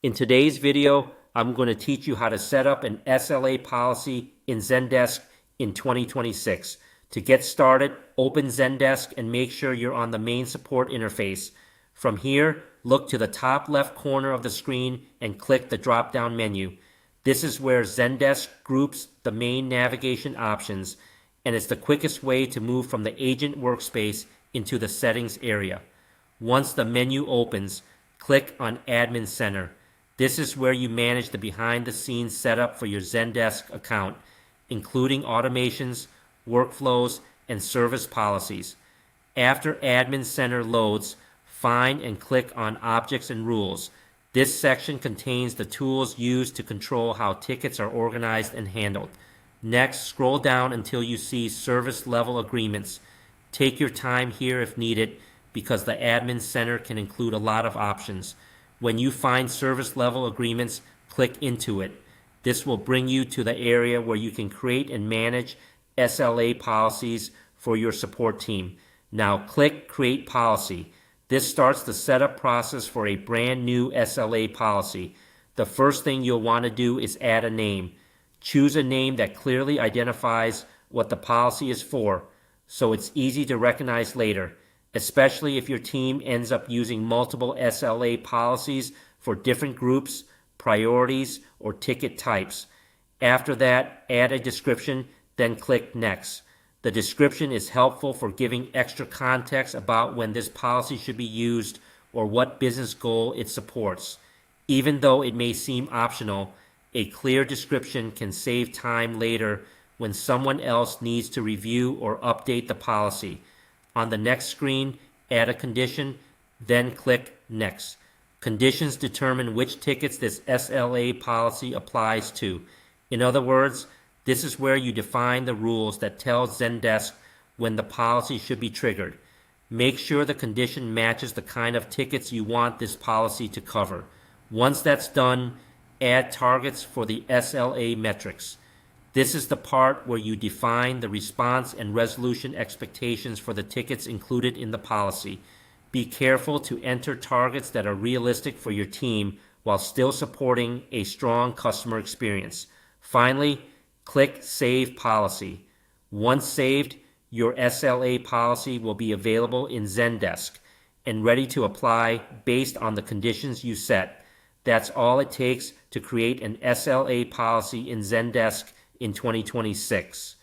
In today's video, I'm going to teach you how to set up an SLA policy in Zendesk in 2026. To get started, open Zendesk and make sure you're on the main support interface. From here, look to the top left corner of the screen and click the drop-down menu. This is where Zendesk groups the main navigation options, and it's the quickest way to move from the agent workspace into the settings area. Once the menu opens, click on Admin Center. This is where you manage the behind-the-scenes setup for your Zendesk account, including automations, workflows, and service policies. After Admin Center loads, find and click on Objects and Rules. This section contains the tools used to control how tickets are organized and handled. Next, scroll down until you see Service Level Agreements. Take your time here if needed, because the Admin Center can include a lot of options. When you find service level agreements, click into it. This will bring you to the area where you can create and manage SLA policies for your support team. Now click Create Policy. This starts the setup process for a brand new SLA policy. The first thing you'll want to do is add a name. Choose a name that clearly identifies what the policy is for, so it's easy to recognize later, especially if your team ends up using multiple SLA policies for different groups, priorities, or ticket types. After that, add a description, then click Next. The description is helpful for giving extra context about when this policy should be used or what business goal it supports. Even though it may seem optional, a clear description can save time later when someone else needs to review or update the policy. On the next screen, add a condition, then click Next. Conditions determine which tickets this SLA policy applies to. In other words, this is where you define the rules that tell Zendesk when the policy should be triggered. Make sure the condition matches the kind of tickets you want this policy to cover. Once that's done, add targets for the SLA metrics. This is the part where you define the response and resolution expectations for the tickets included in the policy. Be careful to enter targets that are realistic for your team while still supporting a strong customer experience. Finally, click Save Policy. Once saved, your SLA policy will be available in Zendesk and ready to apply based on the conditions you set. That's all it takes to create an SLA policy in Zendesk in 2026.